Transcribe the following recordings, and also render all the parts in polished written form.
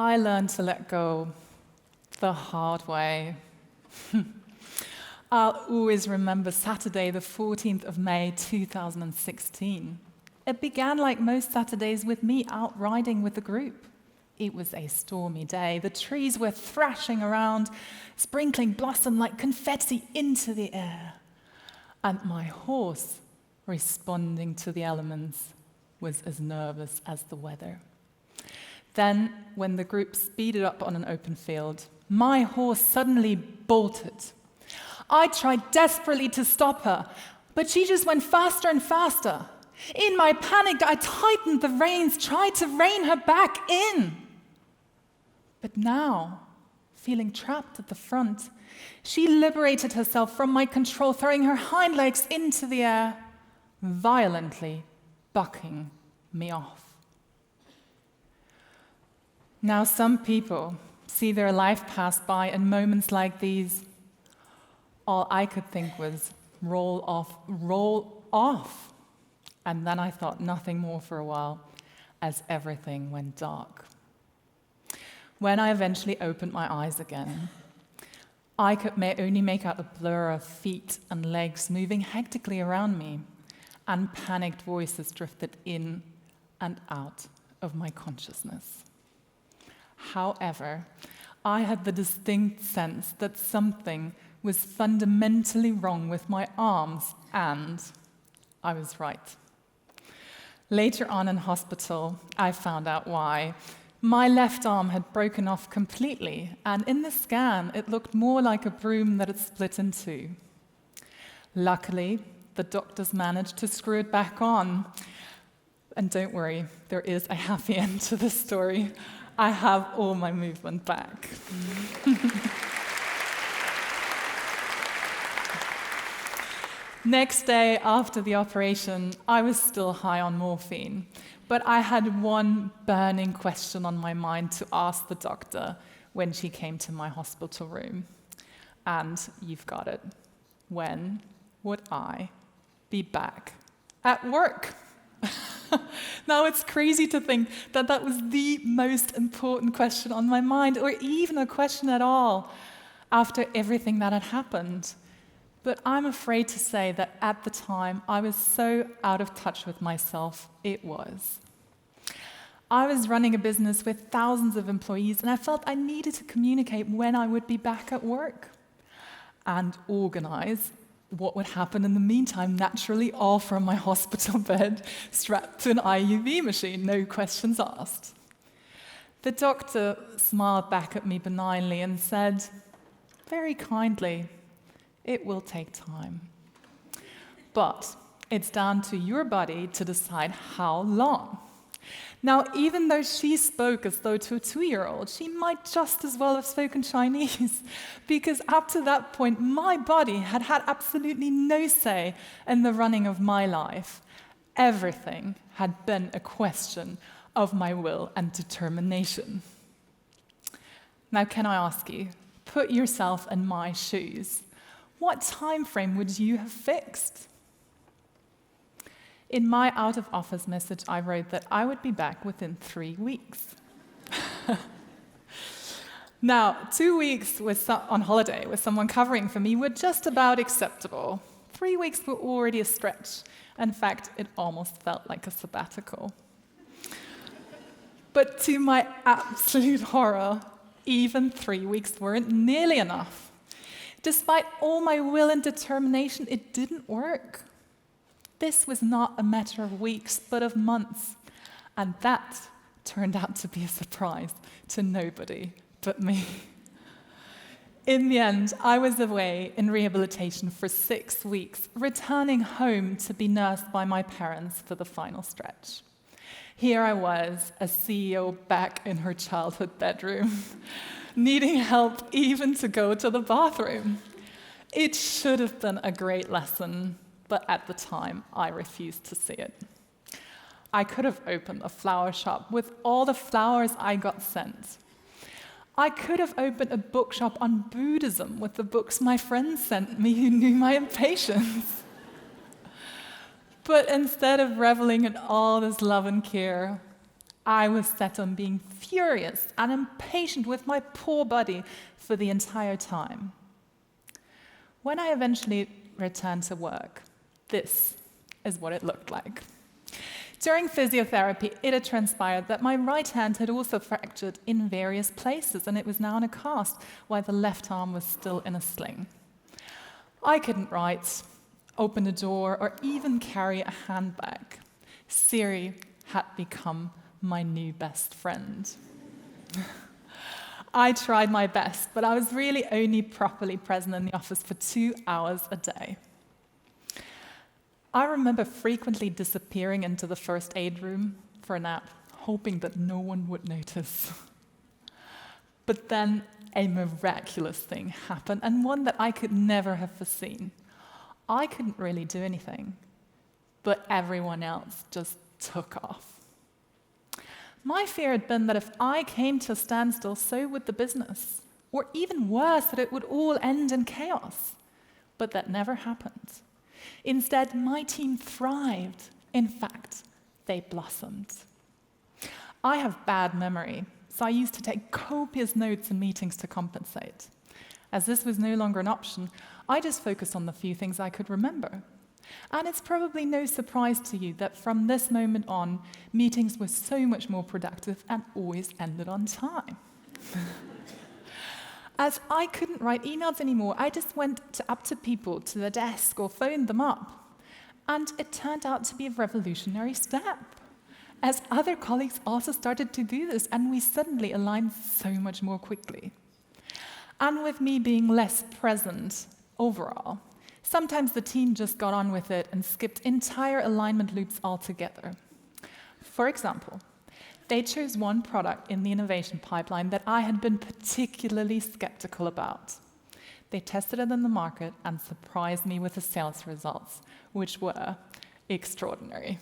I learned to let go the hard way. I'll always remember Saturday, the 14th of May, 2016. It began like most Saturdays with me out riding with the group. It was a stormy day. The trees were thrashing around, sprinkling blossom like confetti into the air. And my horse, responding to the elements, was as nervous as the weather. Then, when the group speeded up on an open field, my horse suddenly bolted. I tried desperately to stop her, but she just went faster and faster. In my panic, I tightened the reins, tried to rein her back in. But now, feeling trapped at the front, she liberated herself from my control, throwing her hind legs into the air, violently bucking me off. Now, some people see their life pass by in moments like these. All I could think was, roll off. And then I thought nothing more for a while as everything went dark. When I eventually opened my eyes again, I could only make out a blur of feet and legs moving hectically around me, and panicked voices drifted in and out of my consciousness. However, I had the distinct sense that something was fundamentally wrong with my arms, and I was right. Later on in hospital, I found out why. My left arm had broken off completely, and in the scan, it looked more like a broom that had split in two. Luckily, the doctors managed to screw it back on. And don't worry, there is a happy end to this story. I have all my movement back. Next day after the operation, I was still high on morphine, but I had one burning question on my mind to ask the doctor when she came to my hospital room. And you've got it. When would I be back at work? Now, it's crazy to think that that was the most important question on my mind, or even a question at all, after everything that had happened. But I'm afraid to say that at the time, I was so out of touch with myself, it was. I was running a business with thousands of employees, and I felt I needed to communicate when I would be back at work and organize what would happen in the meantime, naturally, all from my hospital bed, strapped to an IUV machine, no questions asked. The doctor smiled back at me benignly and said, very kindly, it will take time. But it's down to your body to decide how long. Now, even though she spoke as though to a 2-year-old, she might just as well have spoken Chinese, because up to that point, my body had had absolutely no say in the running of my life. Everything had been a question of my will and determination. Now, can I ask you, put yourself in my shoes. What time frame would you have fixed? In my out-of-office message, I wrote that I would be back within 3 weeks. Now, 2 weeks on holiday with someone covering for me were just about acceptable. 3 weeks were already a stretch. In fact, it almost felt like a sabbatical. But to my absolute horror, even 3 weeks weren't nearly enough. Despite all my will and determination, it didn't work. This was not a matter of weeks, but of months. And that turned out to be a surprise to nobody but me. In the end, I was away in rehabilitation for 6 weeks, returning home to be nursed by my parents for the final stretch. Here I was, a CEO back in her childhood bedroom, needing help even to go to the bathroom. It should have been a great lesson, but at the time, I refused to see it. I could have opened a flower shop with all the flowers I got sent. I could have opened a bookshop on Buddhism with the books my friends sent me who knew my impatience. But instead of reveling in all this love and care, I was set on being furious and impatient with my poor body for the entire time. When I eventually returned to work, this is what it looked like. During physiotherapy, it had transpired that my right hand had also fractured in various places, and it was now in a cast, while the left arm was still in a sling. I couldn't write, open a door, or even carry a handbag. Siri had become my new best friend. I tried my best, but I was really only properly present in the office for 2 hours a day. I remember frequently disappearing into the first aid room for a nap, hoping that no one would notice. But then a miraculous thing happened, and one that I could never have foreseen. I couldn't really do anything, but everyone else just took off. My fear had been that if I came to a standstill, so would the business, or even worse, that it would all end in chaos. But that never happened. Instead, my team thrived. In fact, they blossomed. I have bad memory, so I used to take copious notes in meetings to compensate. As this was no longer an option, I just focused on the few things I could remember. And it's probably no surprise to you that from this moment on, meetings were so much more productive and always ended on time. As I couldn't write emails anymore, I just went up to people, to the desk, or phoned them up. And it turned out to be a revolutionary step, as other colleagues also started to do this, and we suddenly aligned so much more quickly. And with me being less present overall, sometimes the team just got on with it and skipped entire alignment loops altogether. For example, they chose one product in the innovation pipeline that I had been particularly skeptical about. They tested it in the market and surprised me with the sales results, which were extraordinary.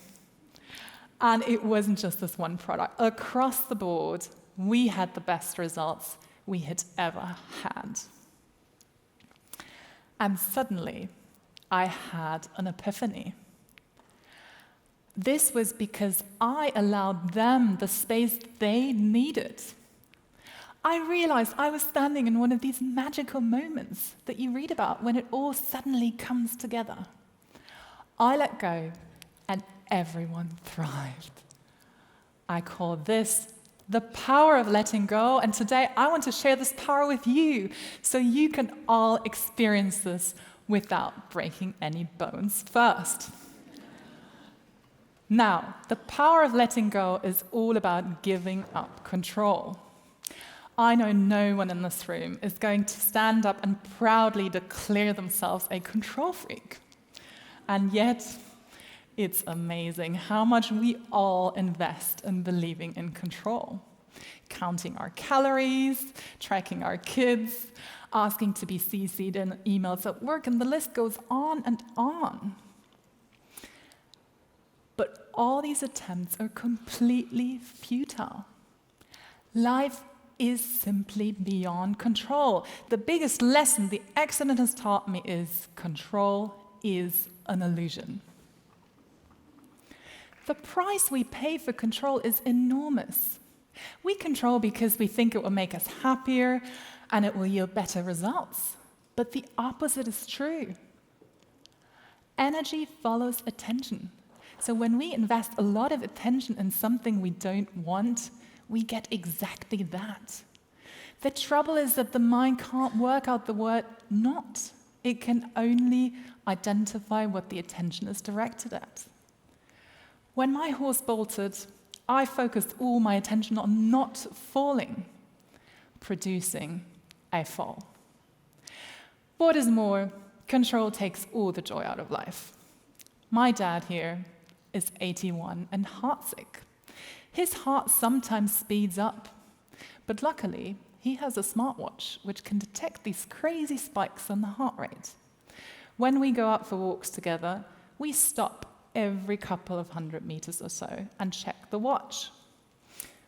And it wasn't just this one product. Across the board, we had the best results we had ever had. And suddenly, I had an epiphany. This was because I allowed them the space they needed. I realized I was standing in one of these magical moments that you read about when it all suddenly comes together. I let go, and everyone thrived. I call this the power of letting go, and today I want to share this power with you so you can all experience this without breaking any bones first. Now, the power of letting go is all about giving up control. I know no one in this room is going to stand up and proudly declare themselves a control freak. And yet, it's amazing how much we all invest in believing in control. Counting our calories, tracking our kids, asking to be CC'd in emails at work, and the list goes on and on. But all these attempts are completely futile. Life is simply beyond control. The biggest lesson the accident has taught me is control is an illusion. The price we pay for control is enormous. We control because we think it will make us happier and it will yield better results. But the opposite is true. Energy follows attention. So when we invest a lot of attention in something we don't want, we get exactly that. The trouble is that the mind can't work out the word not. It can only identify what the attention is directed at. When my horse bolted, I focused all my attention on not falling, producing a fall. What is more, control takes all the joy out of life. My dad here is 81 and heartsick. His heart sometimes speeds up, but luckily, he has a smartwatch which can detect these crazy spikes in the heart rate. When we go out for walks together, we stop every couple of 100 meters or so and check the watch.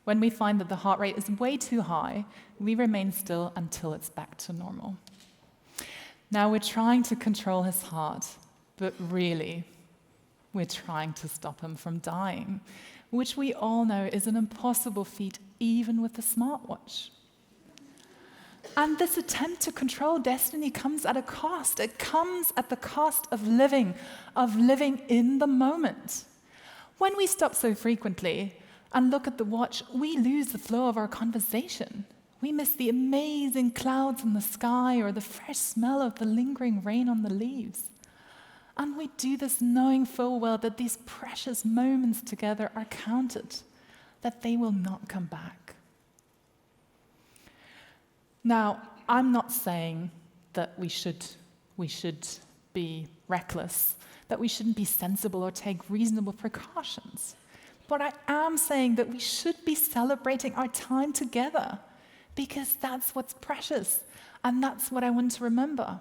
When we find that the heart rate is way too high, we remain still until it's back to normal. Now we're trying to control his heart, but really, we're trying to stop him from dying. which we all know is an impossible feat even with a smartwatch. And this attempt to control destiny comes at a cost. It comes at the cost of living in the moment. When we stop so frequently and look at the watch, we lose the flow of our conversation. We miss the amazing clouds in the sky or the fresh smell of the lingering rain on the leaves. And we do this knowing full well that these precious moments together are counted, that they will not come back. Now, I'm not saying that we should be reckless, that we shouldn't be sensible or take reasonable precautions. But I am saying that we should be celebrating our time together, because that's what's precious, and that's what I want to remember.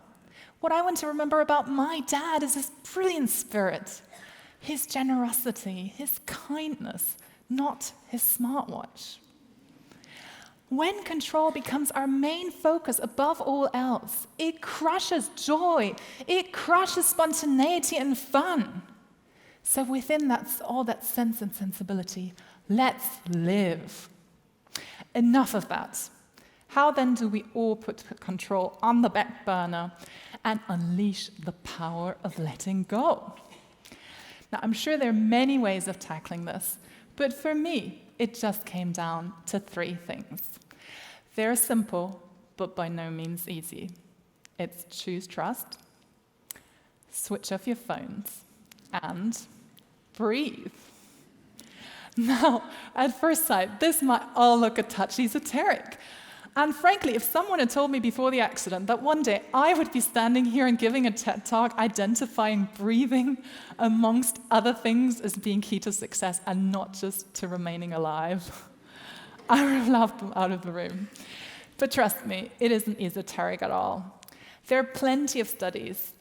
What I want to remember about my dad is his brilliant spirit, his generosity, his kindness, not his smartwatch. When control becomes our main focus above all else, it crushes joy, it crushes spontaneity and fun. So within all that sense and sensibility, let's live. Enough of that. How then do we all put control on the back burner and unleash the power of letting go? Now, I'm sure there are many ways of tackling this, but for me, it just came down to 3 things. They're simple, but by no means easy. It's choose trust, switch off your phones, and breathe. Now, at first sight, this might all look a touch esoteric. And frankly, if someone had told me before the accident that one day I would be standing here and giving a TED talk identifying breathing amongst other things as being key to success and not just to remaining alive, I would have laughed them out of the room. But trust me, it isn't esoteric at all. There are plenty of studies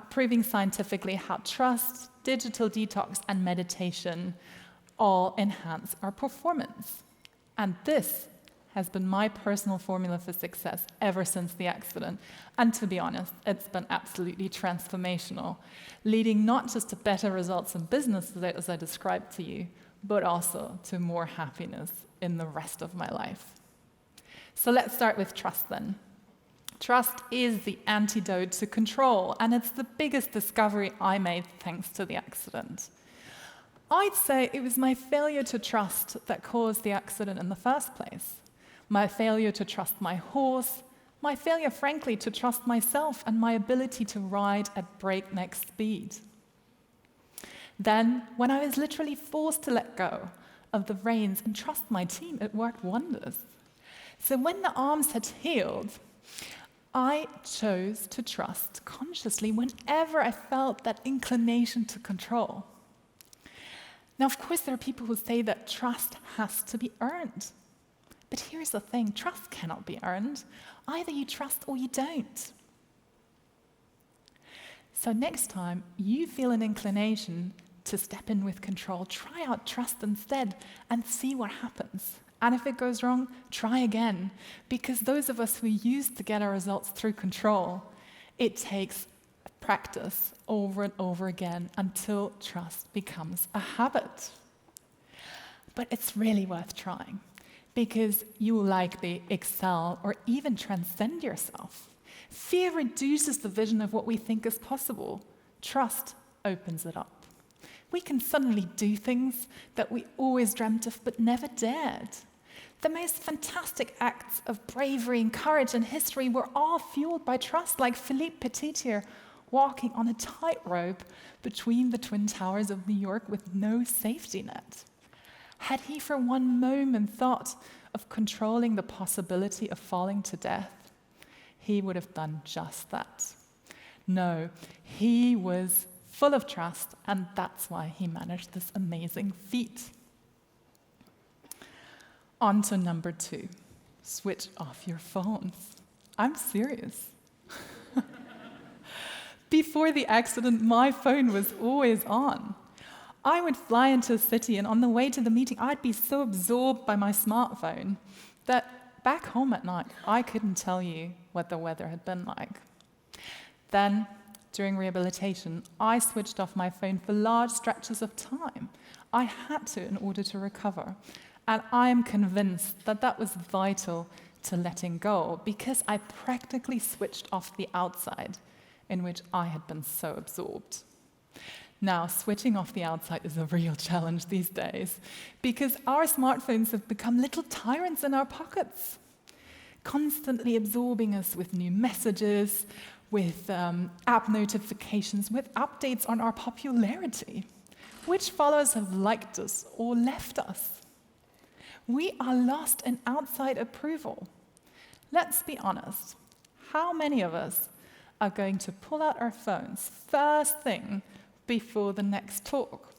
proving scientifically how trust, digital detox, and meditation all enhance our performance. And this has been my personal formula for success ever since the accident. And to be honest, it's been absolutely transformational, leading not just to better results in business, as I described to you, but also to more happiness in the rest of my life. So let's start with trust then. Trust is the antidote to control, and it's the biggest discovery I made thanks to the accident. I'd say it was my failure to trust that caused the accident in the first place. My failure to trust my horse, my failure, frankly, to trust myself and my ability to ride at breakneck speed. Then, when I was literally forced to let go of the reins and trust my team, it worked wonders. So when the arms had healed, I chose to trust consciously whenever I felt that inclination to control. Now, of course, there are people who say that trust has to be earned. But here's the thing, trust cannot be earned. Either you trust or you don't. So next time you feel an inclination to step in with control, try out trust instead and see what happens. And if it goes wrong, try again. Because those of us who used to get our results through control, it takes practice over and over again until trust becomes a habit. But it's really worth trying, because you will likely excel or even transcend yourself. Fear reduces the vision of what we think is possible. Trust opens it up. We can suddenly do things that we always dreamt of but never dared. The most fantastic acts of bravery and courage in history were all fueled by trust, like Philippe Petitier walking on a tightrope between the Twin Towers of New York with no safety net. Had he for one moment thought of controlling the possibility of falling to death, he would have done just that. No, he was full of trust, and that's why he managed this amazing feat. On to number 2, switch off your phones. I'm serious. Before the accident, my phone was always on. I would fly into a city, and on the way to the meeting, I'd be so absorbed by my smartphone that back home at night, I couldn't tell you what the weather had been like. Then during rehabilitation, I switched off my phone for large stretches of time. I had to in order to recover. And I am convinced that that was vital to letting go, because I practically switched off the outside in which I had been so absorbed. Now, switching off the outside is a real challenge these days, because our smartphones have become little tyrants in our pockets, constantly absorbing us with new messages, with app notifications, with updates on our popularity. Which followers have liked us or left us? We are lost in outside approval. Let's be honest. How many of us are going to pull out our phones first thing before the next talk?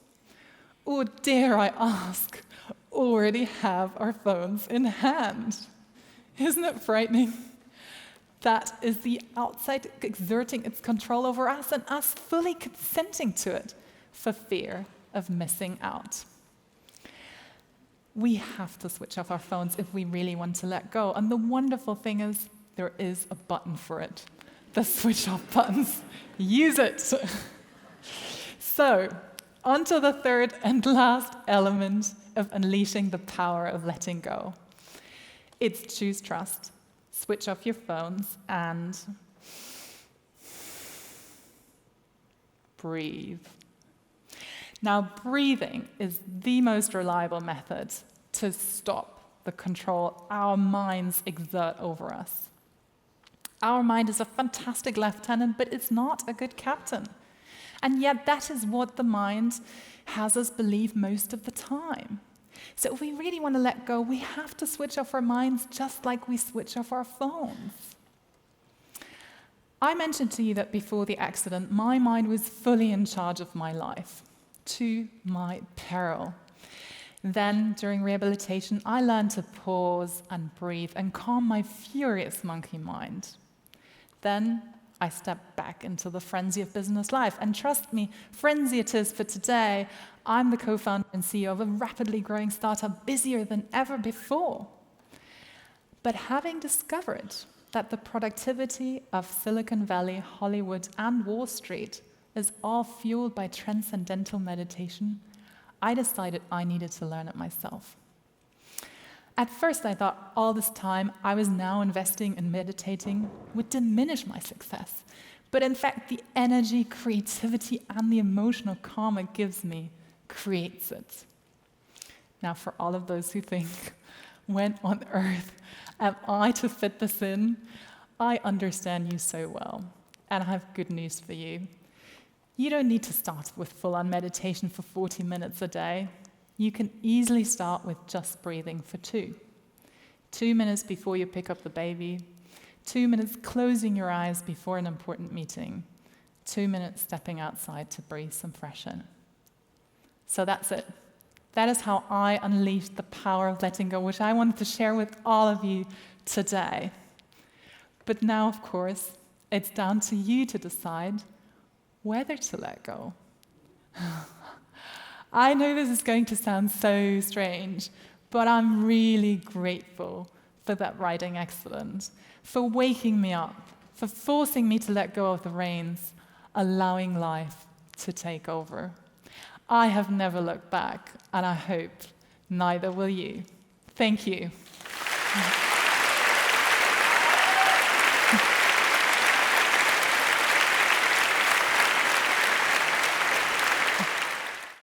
Or dare I ask, already have our phones in hand? Isn't it frightening? That is the outside exerting its control over us and us fully consenting to it for fear of missing out. We have to switch off our phones if we really want to let go. And the wonderful thing is, there is a button for it. The switch off buttons. Use it. So, on to the third and last element of unleashing the power of letting go. It's choose trust. Switch off your phones and breathe. Now, breathing is the most reliable method to stop the control our minds exert over us. Our mind is a fantastic lieutenant, but it's not a good captain. And yet that is what the mind has us believe most of the time. So if we really want to let go, we have to switch off our minds just like we switch off our phones. I mentioned to you that before the accident, my mind was fully in charge of my life, to my peril. Then, during rehabilitation, I learned to pause and breathe and calm my furious monkey mind. Then, I stepped back into the frenzy of business life. And trust me, frenzy it is, for today, I'm the co-founder and CEO of a rapidly growing startup, busier than ever before. But having discovered that the productivity of Silicon Valley, Hollywood, and Wall Street is all fueled by transcendental meditation, I decided I needed to learn it myself. At first, I thought all this time I was now investing in meditating would diminish my success. But in fact, the energy, creativity, and the emotional calm it gives me creates it. Now, for all of those who think, when on earth am I to fit this in? I understand you so well, and I have good news for you. You don't need to start with full-on meditation for 40 minutes a day. You can easily start with just breathing for 2. 2 minutes before you pick up the baby, 2 minutes closing your eyes before an important meeting, 2 minutes stepping outside to breathe some fresh air. So that's it. That is how I unleashed the power of letting go, which I wanted to share with all of you today. But now, of course, it's down to you to decide whether to let go. I know this is going to sound so strange, but I'm really grateful for that writing excellence, for waking me up, for forcing me to let go of the reins, allowing life to take over. I have never looked back, and I hope neither will you. Thank you.